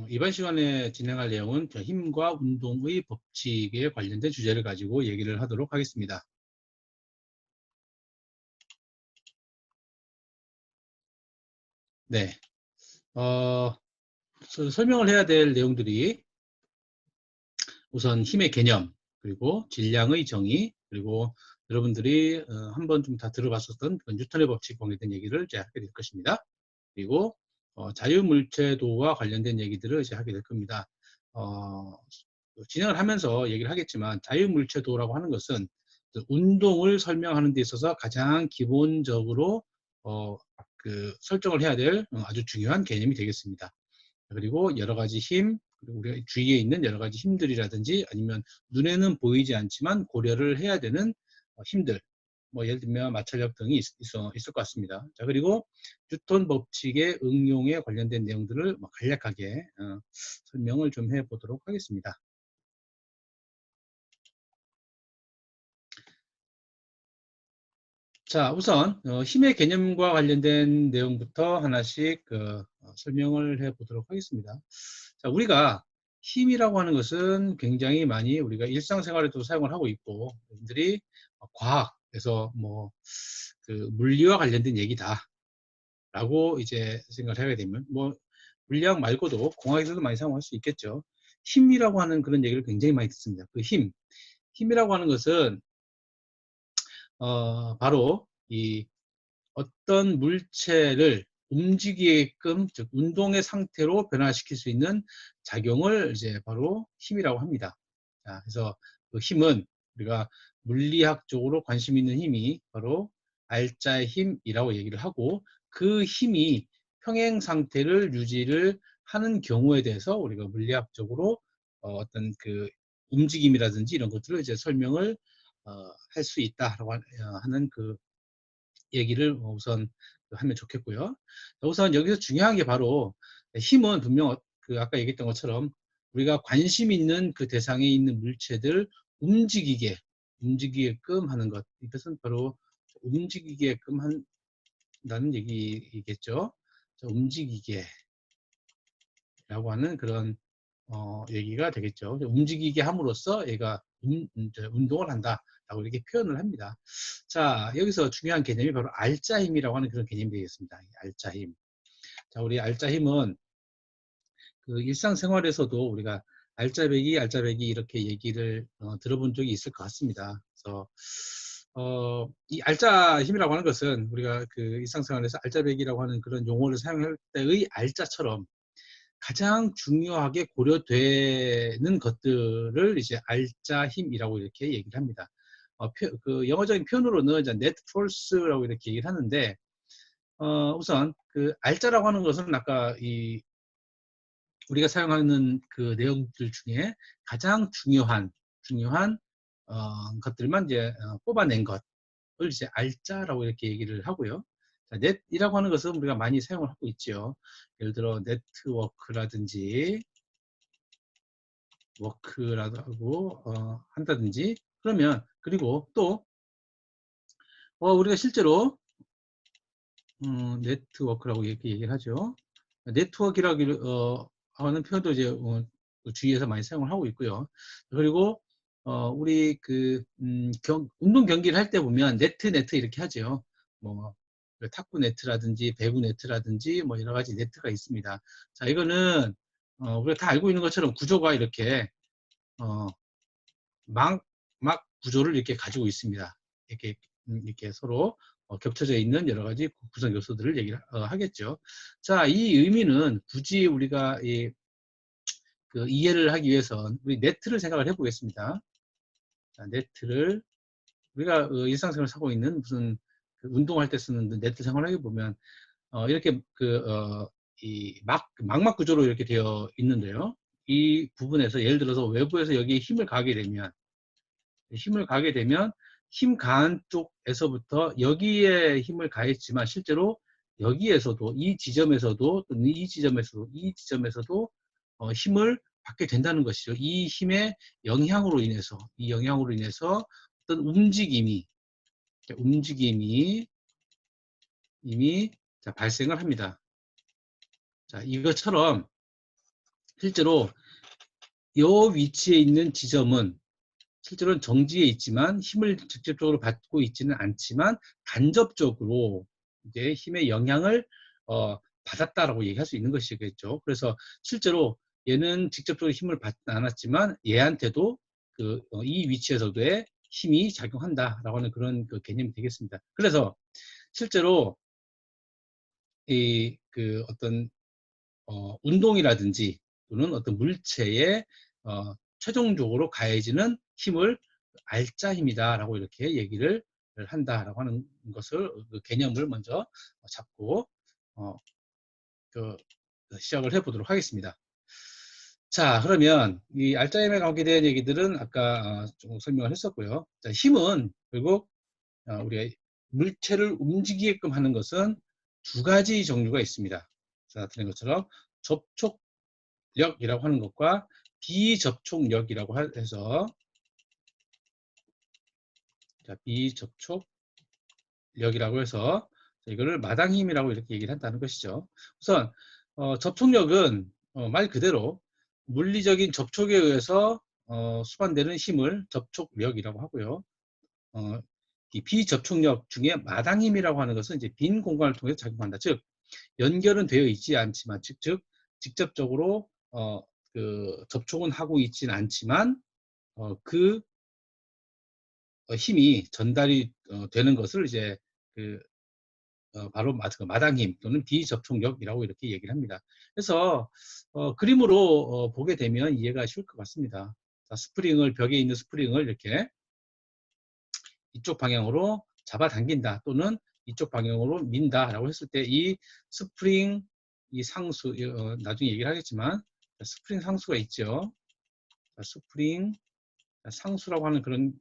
이번 시간에 진행할 내용은 힘과 운동의 법칙에 관련된 주제를 가지고 얘기를 하도록 하겠습니다. 네, 설명을 해야 될 내용들이 우선 힘의 개념, 그리고 질량의 정의, 그리고 여러분들이 한번 좀 다 들어봤었던 뉴턴의 법칙 관련된 얘기를 이제 하게 될 것입니다. 그리고 자유물체도와 관련된 얘기들을 이제 하게 될 겁니다. 진행을 하면서 얘기를 하겠지만 자유물체도라고 하는 것은 운동을 설명하는 데 있어서 가장 기본적으로 설정을 해야 될 아주 중요한 개념이 되겠습니다. 그리고 여러 가지 힘, 그리고 우리가 주위에 있는 여러 가지 힘들이라든지 아니면 눈에는 보이지 않지만 고려를 해야 되는 힘들, 뭐 예를 들면 마찰력 등이 있을 것 같습니다. 자, 그리고 뉴턴 법칙의 응용에 관련된 내용들을 간략하게 설명을 좀 해보도록 하겠습니다. 자, 우선 힘의 개념과 관련된 내용부터 하나씩 설명을 해보도록 하겠습니다. 자, 우리가 힘이라고 하는 것은 굉장히 많이 우리가 일상생활에도 사용을 하고 있고, 여러분들이 과학에서 물리와 관련된 얘기다 라고 이제 생각을 하게 되면, 물리학 말고도 공학에서도 많이 사용할 수 있겠죠. 힘이라고 하는 그런 얘기를 굉장히 많이 듣습니다. 그 힘이라고 하는 것은 바로 이 어떤 물체를 움직이게끔, 즉 운동의 상태로 변화시킬 수 있는 작용을 이제 바로 힘이라고 합니다. 자, 그래서 그 힘은 우리가 물리학적으로 관심 있는 힘이 바로 알자의 힘이라고 얘기를 하고, 그 힘이 평행 상태를 유지를 하는 경우에 대해서 우리가 물리학적으로 어떤 그 움직임이라든지 이런 것들을 이제 설명을 할 수 있다라고 하는 그 얘기를 우선 하면 좋겠고요. 우선 여기서 중요한 게 바로 힘은 분명 아까 얘기했던 것처럼 우리가 관심 있는 그 대상에 있는 물체들 움직이게끔 하는 것. 이것은 바로 움직이게끔 한다는 얘기겠죠. 움직이게라고 하는 그런 얘기가 되겠죠. 움직이게 함으로써 얘가 운동을 한다라고 이렇게 표현을 합니다. 자, 여기서 중요한 개념이 바로 알자 힘이라고 하는 그런 개념이 되겠습니다. 알자 힘. 자, 우리 알자 힘은 그 일상생활에서도 우리가 알짜배기 이렇게 얘기를 들어본 적이 있을 것 같습니다. 그래서 이 알짜 힘이라고 하는 것은 우리가 그 일상생활에서 알짜배기라고 하는 그런 용어를 사용할 때의 알짜처럼 가장 중요하게 고려되는 것들을 이제 알자 힘이라고 이렇게 얘기를 합니다. 그 영어적인 표현으로는 이제 net force라고 이렇게 얘기를 하는데, 우선 그 알자라고 하는 것은 아까 우리가 사용하는 그 내용들 중에 가장 중요한 것들만 이제 뽑아낸 것을 이제 알자라고 이렇게 얘기를 하고요. 자, 넷이라고 하는 것은 우리가 많이 사용을 하고 있죠. 예를 들어 네트워크라든지 워크라고 한다든지, 그러면 그리고 또 우리가 실제로 네트워크라고 이렇게 얘기를 하죠. 네트워크라고 하는 표현도 이제 주위에서 많이 사용을 하고 있고요. 그리고 우리 운동 경기를 할 때 보면 네트 이렇게 하죠. 뭐 탁구 네트라든지 배구 네트라든지 뭐 여러 가지 네트가 있습니다. 자, 이거는 우리가 다 알고 있는 것처럼 구조가 이렇게 어, 막 구조를 이렇게 가지고 있습니다. 이렇게 서로 겹쳐져 있는 여러 가지 구성 요소들을 얘기를 하겠죠. 자, 이 의미는 굳이 우리가 그 이해를 하기 위해선 우리 네트를 생각을 해보겠습니다. 자, 네트를 우리가 일상생활을 하고 있는 무슨 그 운동할 때 쓰는 네트 생활을 해보면 이렇게 이 망막 구조로 이렇게 되어 있는데요. 이 부분에서 예를 들어서 외부에서 여기에 힘을 가게 되면 힘 가한 쪽에서부터 여기에 힘을 가했지만 실제로 여기에서도 이 지점에서도 힘을 받게 된다는 것이죠. 이 힘의 영향으로 인해서 어떤 움직임이 이미 발생을 합니다. 자, 이것처럼 실제로 이 위치에 있는 지점은 실제로는 정지에 있지만 힘을 직접적으로 받고 있지는 않지만 간접적으로 이제 힘의 영향을 받았다라고 얘기할 수 있는 것이겠죠. 그래서 실제로 얘는 직접적으로 힘을 받지 않았지만 얘한테도 이 위치에서도의 힘이 작용한다라고 하는 그런 개념이 되겠습니다. 그래서 실제로 어떤 운동이라든지 또는 어떤 물체에 최종적으로 가해지는 힘을 알짜 힘이다라고 이렇게 얘기를 한다라고 하는 것을 개념을 먼저 잡고 시작을 해보도록 하겠습니다. 자, 그러면 이 알짜 힘에 관계된 얘기들은 아까 조금 설명을 했었고요. 자, 힘은 결국 우리가 물체를 움직이게끔 하는 것은 두 가지 종류가 있습니다. 자, 드린 것처럼 접촉력이라고 하는 것과 비접촉력이라고 해서, 자, 비접촉력이라고 해서 이거를 마당힘이라고 이렇게 얘기를 한다는 것이죠. 우선 접촉력은 말 그대로 물리적인 접촉에 의해서 수반되는 힘을 접촉력이라고 하고요. 이 비접촉력 중에 마당힘이라고 하는 것은 이제 빈 공간을 통해서 작용한다. 즉 연결은 되어 있지 않지만, 즉 직접적으로 접촉은 하고 있지는 않지만 그 힘이 전달이 되는 것을 이제 바로 마당힘 또는 비접촉력이라고 이렇게 얘기를 합니다. 그래서 그림으로 보게 되면 이해가 쉬울 것 같습니다. 자, 벽에 있는 스프링을 이렇게 이쪽 방향으로 잡아당긴다 또는 이쪽 방향으로 민다라고 했을 때 이 스프링 이 상수 나중에 얘기를 하겠지만 스프링 상수가 있죠. 스프링 상수라고 하는 그런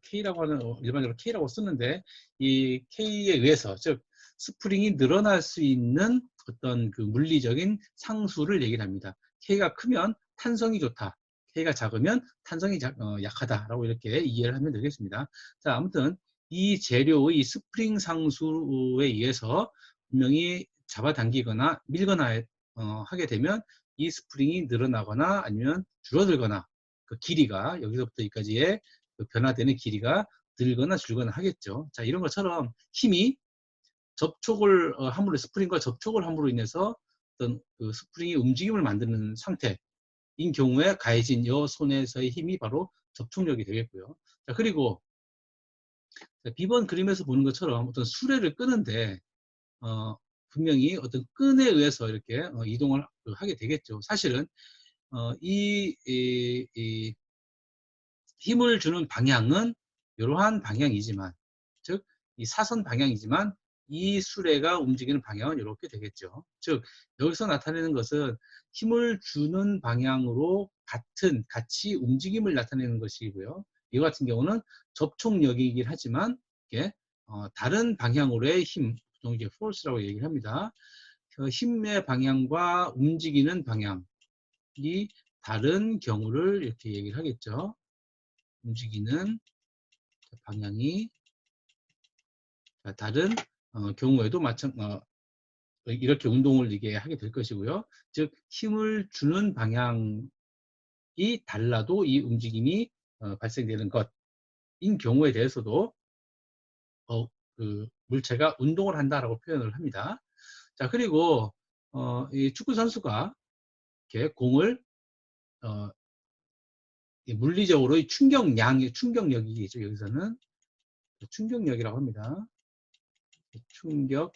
K라고 하는 일반적으로 K라고 쓰는데 이 K에 의해서 즉 스프링이 늘어날 수 있는 어떤 물리적인 상수를 얘기를 합니다. K가 크면 탄성이 좋다. K가 작으면 탄성이 약하다라고 이렇게 이해를 하면 되겠습니다. 자, 아무튼 이 재료의 스프링 상수에 의해서 분명히 잡아당기거나 밀거나 하게 되면 이 스프링이 늘어나거나 아니면 줄어들거나 그 길이가 여기서부터 여기까지의 변화되는 길이가 늘거나 줄거나 하겠죠. 자, 이런 것처럼 힘이 접촉을 함으로 스프링과 접촉을 함으로 인해서 어떤 스프링이 움직임을 만드는 상태인 경우에 가해진 이 손에서의 힘이 바로 접촉력이 되겠고요. 자, 그리고 B번 그림에서 보는 것처럼 어떤 수레를 끄는데 분명히 어떤 끈에 의해서 이렇게 이동을 하게 되겠죠. 사실은 이 힘을 주는 방향은 이러한 방향이지만, 즉 이 사선 방향이지만 이 수레가 움직이는 방향은 이렇게 되겠죠. 즉 여기서 나타내는 것은 힘을 주는 방향으로 같이 움직임을 나타내는 것이고요. 이 같은 경우는 접촉력이긴 하지만 이게 다른 방향으로의 힘, 보통 이제 force라고 얘기를 합니다. 힘의 방향과 움직이는 방향이 다른 경우를 이렇게 얘기를 하겠죠. 움직이는 방향이 다른 경우에도 이렇게 운동을 이게 하게 될 것이고요. 즉 힘을 주는 방향이 달라도 이 움직임이 발생되는 것인 경우에 대해서도 물체가 운동을 한다라고 표현을 합니다. 자, 그리고 이 축구 선수가 이렇게 공을 물리적으로의 충격력이겠죠. 여기서는 충격력이라고 합니다. 충격력이라고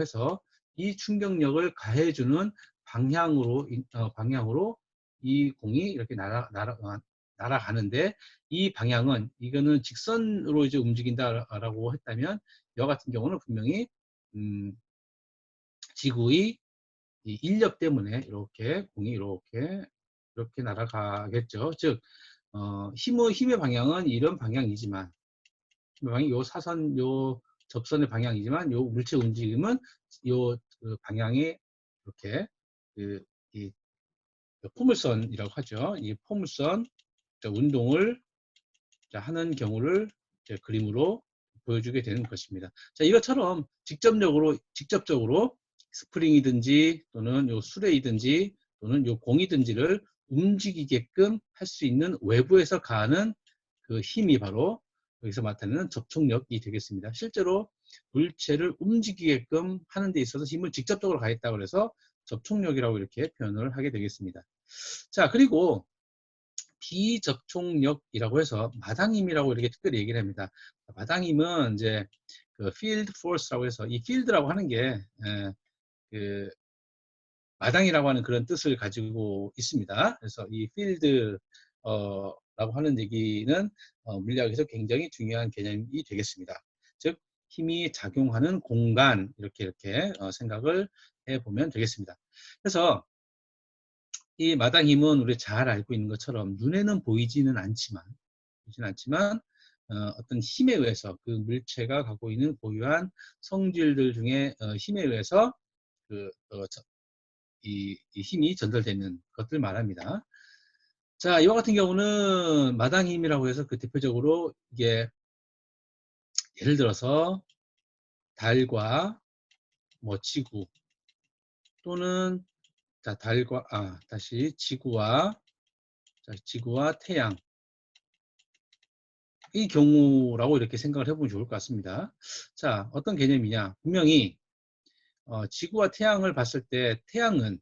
해서 이 충격력을 가해주는 방향으로 이 공이 이렇게 날아가는데 이 방향은 이거는 직선으로 이제 움직인다라고 했다면 이 같은 경우는 분명히 지구의 이 인력 때문에 이렇게 공이 이렇게 날아가겠죠. 즉 힘의 방향은 이런 방향이지만 요 사선 요 접선의 방향이지만 요 물체 움직임은 요 방향이 이렇게 이 포물선이라고 하죠. 이 포물선 운동을 하는 경우를 그림으로 보여주게 되는 것입니다. 자, 이것처럼 직접적으로 스프링이든지 또는 요 수레이든지 또는 요 공이든지를 움직이게끔 할 수 있는 외부에서 가하는 그 힘이 바로 여기서 나타내는 접촉력이 되겠습니다. 실제로 물체를 움직이게끔 하는 데 있어서 힘을 직접적으로 가했다고 해서 접촉력이라고 이렇게 표현을 하게 되겠습니다. 자, 그리고 비접촉력이라고 해서 마당힘이라고 이렇게 특별히 얘기를 합니다. 마당힘은 이제 그 field force라고 해서 이 field라고 하는 게 그 마당이라고 하는 그런 뜻을 가지고 있습니다. 그래서 이 field 라고 하는 얘기는 물리학에서 굉장히 중요한 개념이 되겠습니다. 즉 힘이 작용하는 공간 이렇게 생각을 해보면 되겠습니다. 그래서 이 마당 힘은 우리 잘 알고 있는 것처럼 눈에는 보이지는 않지만 어떤 힘에 의해서 그 물체가 갖고 있는 고유한 성질들 중에 힘에 의해서 이 힘이 전달되는 것들 말합니다. 자, 이와 같은 경우는 마당 힘이라고 해서 그 대표적으로 이게 예를 들어서 달과 뭐 지구 또는 자, 지구와 태양 이 경우라고 이렇게 생각을 해보면 좋을 것 같습니다. 자, 어떤 개념이냐? 분명히 지구와 태양을 봤을 때 태양은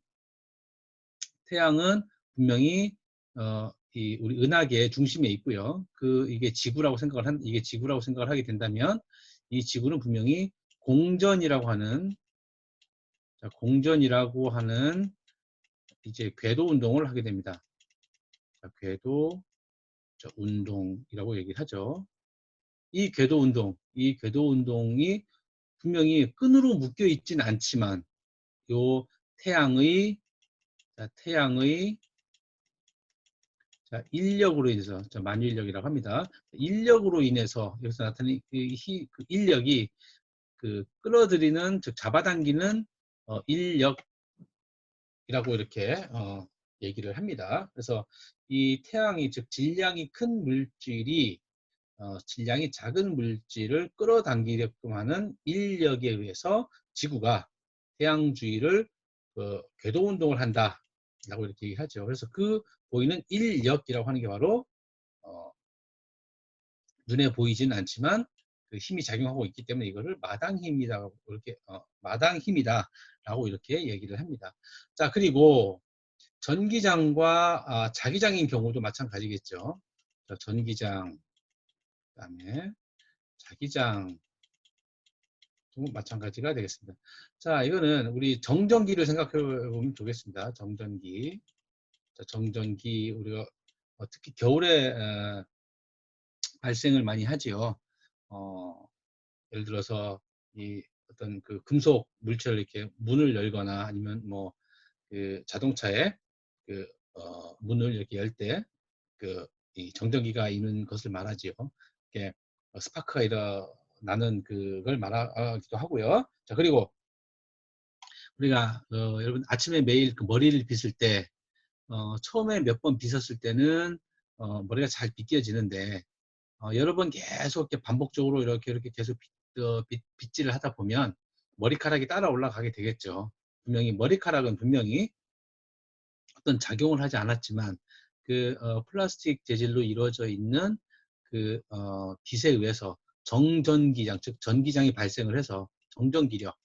분명히 우리 은하계의 중심에 있고요. 이게 지구라고 생각을 하게 된다면 이 지구는 분명히 공전이라고 하는 이제 궤도 운동을 하게 됩니다. 자, 궤도 운동이라고 얘기를 하죠. 이 궤도 운동이 분명히 끈으로 묶여 있지는 않지만 요 태양의 인력으로 인해서 만유인력이라고 합니다. 인력으로 인해서 여기서 나타나는 그 인력이 그 끌어들이는 즉 잡아당기는 인력이라고 이렇게 얘기를 합니다. 그래서 이 태양이 즉 질량이 큰 물질이 질량이 작은 물질을 끌어당기게끔 하는 인력에 의해서 지구가 태양 주위를 궤도 운동을 한다라고 이렇게 얘기하죠. 그래서 그 보이는 인력이라고 하는 게 바로 눈에 보이지는 않지만 그 힘이 작용하고 있기 때문에 이거를 마당힘이다라고 이렇게 얘기를 합니다. 자, 그리고 전기장과 자기장인 경우도 마찬가지겠죠. 자, 전기장 그다음에 자기장 마찬가지가 되겠습니다. 자, 이거는 우리 정전기를 생각해 보면 좋겠습니다. 정전기. 자, 정전기 우리가 특히 겨울에 발생을 많이 하지요. 예를 들어서 이 어떤 그 금속 물체를 이렇게 문을 열거나 아니면 뭐 그 자동차에 그 문을 이렇게 열 때 이 정전기가 있는 것을 말하지요. 이렇게 스파크가 나는 그걸 말하기도 하고요. 자, 그리고 우리가 여러분 아침에 매일 그 머리를 빗을 때 처음에 몇 번 빗었을 때는 머리가 잘 빗겨지는데 여러 번 계속 이렇게 반복적으로 이렇게 계속 빗질을 하다 보면 머리카락이 따라 올라가게 되겠죠. 머리카락은 분명히 어떤 작용을 하지 않았지만 그 플라스틱 재질로 이루어져 있는 그 빛에 의해서 정전기장 즉 전기장이 발생을 해서 정전기력으로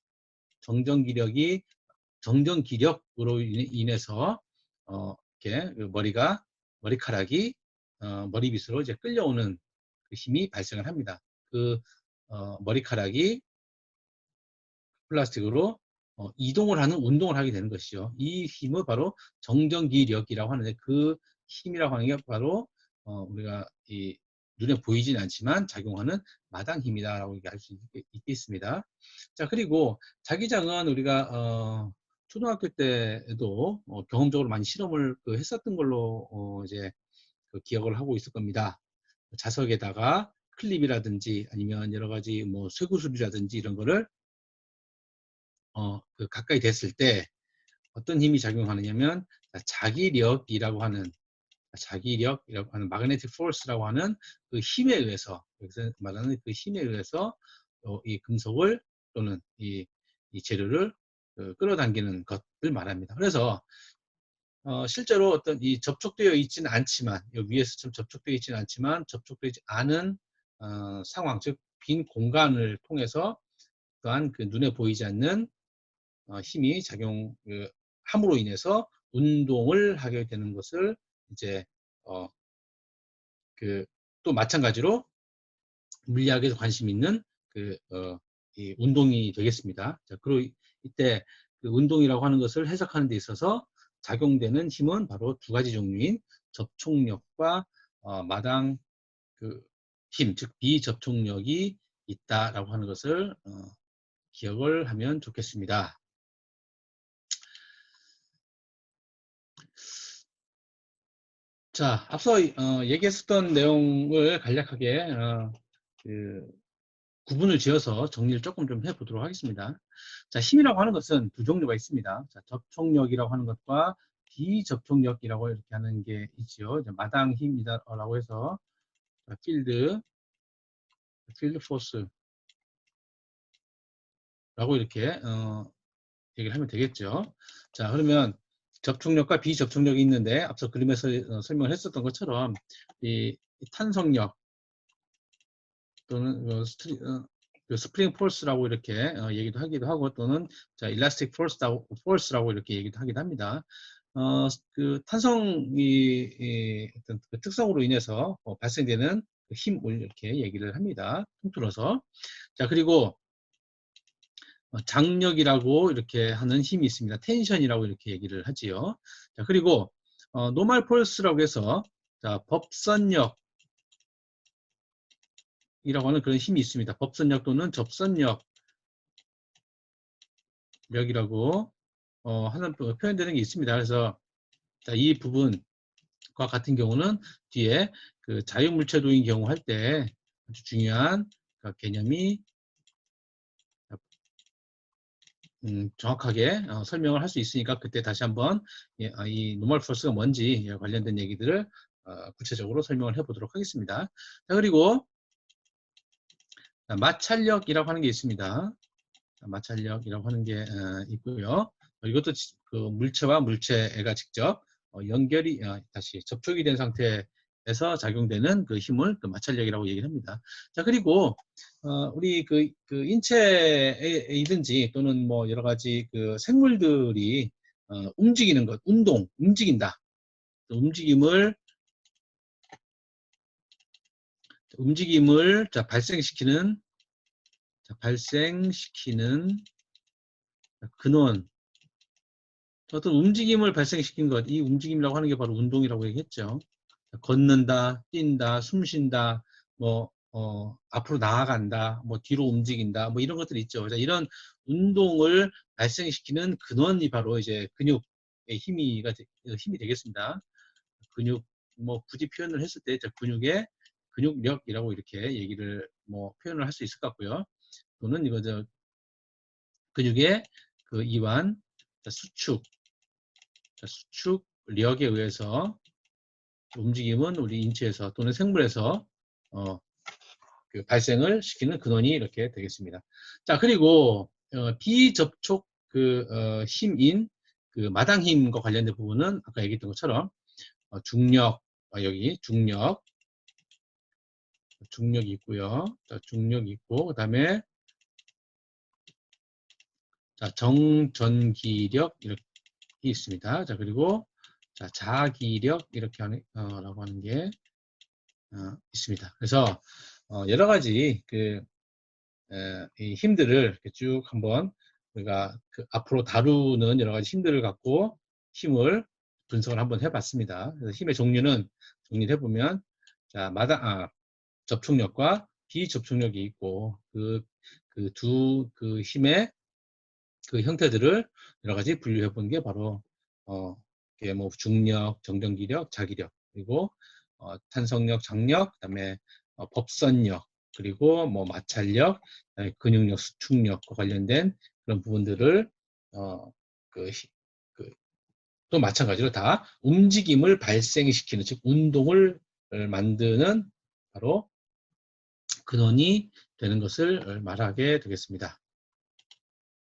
인해서 이렇게 머리카락이 머리빗으로 이제 끌려오는 그 힘이 발생을 합니다. 그 머리카락이 플라스틱으로 이동을 하는 운동을 하게 되는 것이죠. 이 힘을 바로 정전기력이라고 하는데 그 힘이라고 하는 게 바로 우리가 이 눈에 보이진 않지만 작용하는 마당 힘이다라고 얘기할 수 있겠습니다. 자, 그리고 자기장은 우리가 초등학교 때에도 경험적으로 많이 실험을 했었던 걸로 이제 기억을 하고 있을 겁니다. 자석에다가 클립이라든지 아니면 여러 가지 뭐 쇠구슬이라든지 이런 거를 가까이 됐을 때 어떤 힘이 작용하느냐면 자기력이라고 하는 magnetic force라고 하는 그 힘에 의해서 여기서 말하는 그 힘에 의해서 이 금속을 또는 이 재료를 끌어당기는 것을 말합니다. 그래서 실제로 어떤 이 접촉되어 있지는 않지만, 위에서처럼 접촉되어 있지는 않지만 접촉되지 않은 상황, 즉 빈 공간을 통해서 또한 그 눈에 보이지 않는 힘이 작용함으로 인해서 운동을 하게 되는 것을 이제 또 마찬가지로 물리학에서 관심 있는 이 운동이 되겠습니다. 자, 그리고 이때 그 운동이라고 하는 것을 해석하는 데 있어서 작용되는 힘은 바로 두 가지 종류인 접촉력과 마당 힘, 즉 비접촉력이 있다라고 하는 것을 기억을 하면 좋겠습니다. 자, 앞서 얘기했었던 내용을 간략하게 구분을 지어서 정리를 조금 좀 해보도록 하겠습니다. 자, 힘이라고 하는 것은 두 종류가 있습니다. 자, 접촉력이라고 하는 것과 비접촉력이라고 이렇게 하는 게 있죠. 마당 힘이다라고 해서 필드 포스라고 이렇게 얘기를 하면 되겠죠. 자, 그러면 접촉력과 비접촉력이 있는데 앞서 그림에서 설명을 했었던 것처럼 이 탄성력 또는 스프링 포스라고 이렇게 얘기도 하기도 하고, 또는 자, 일라스틱 포스라고 이렇게 얘기도 하기도 합니다. 그 탄성이 어떤 그 특성으로 인해서 발생되는 그 힘을 이렇게 얘기를 합니다. 통틀어서. 자, 그리고 장력이라고 이렇게 하는 힘이 있습니다. 텐션이라고 이렇게 얘기를 하지요. 자, 그리고 노멀 폴스라고 해서 자, 법선력 이라고 하는 그런 힘이 있습니다. 법선력 또는 접선력이라고 하는 표현되는 게 있습니다. 그래서 자, 이 부분과 같은 경우는 뒤에 그 자유물체도인 경우 할 때 아주 중요한 개념이 정확하게 설명을 할 수 있으니까 그때 다시 한번 이 노멀 포스가 뭔지 관련된 얘기들을 구체적으로 설명을 해보도록 하겠습니다. 자, 그리고 마찰력이라고 하는 게 있습니다. 마찰력이라고 하는 게 있고요. 이것도 그 물체와 물체가 직접 연결이 다시 접촉이 된 상태에서 작용되는 그 힘을 그 마찰력이라고 얘기를 합니다. 자, 그리고 우리 그 인체이든지 또는 뭐 여러 가지 그 생물들이 움직이는 것, 움직인다. 움직임을 자, 발생시키는 근원, 어떤 움직임을 발생시킨 것, 이 움직임이라고 하는 게 바로 운동이라고 얘기했죠. 걷는다, 뛴다, 숨쉰다, 뭐 앞으로 나아간다, 뭐 뒤로 움직인다, 뭐 이런 것들이 있죠. 자, 이런 운동을 발생시키는 근원이 바로 이제 근육의 힘이 되겠습니다. 근육, 뭐 굳이 표현을 했을 때 근육의 근육력이라고 이렇게 얘기를 뭐 표현을 할 수 있을 것 같고요. 또는 이거 근육의 그 이완, 수축력에 의해서 움직임은 우리 인체에서 또는 생물에서 그 발생을 시키는 근원이 이렇게 되겠습니다. 자, 그리고 비접촉 힘인 그 마당힘과 관련된 부분은 아까 얘기했던 것처럼 중력, 여기 중력이 있고요. 자, 중력이 있고, 그 다음에 자, 정전기력 이렇게 있습니다. 자, 그리고 자, 자기력 이렇게 라고 하는 게 있습니다. 그래서 여러 가지 이 힘들을 쭉 한번 우리가 앞으로 다루는 여러 가지 힘들을 갖고 힘을 분석을 한번 해봤습니다. 그래서 힘의 종류는 정리를 해보면 자, 접촉력과 비접촉력이 있고 두 힘의 그 형태들을 여러 가지 분류해 본 게 바로 뭐 중력, 정전기력, 자기력, 그리고 탄성력, 장력, 그다음에 법선력, 그리고 뭐 마찰력, 근육력, 수축력과 관련된 그런 부분들을 그, 또 마찬가지로 다 움직임을 발생시키는, 즉 운동을 만드는 바로 근원이 되는 것을 말하게 되겠습니다.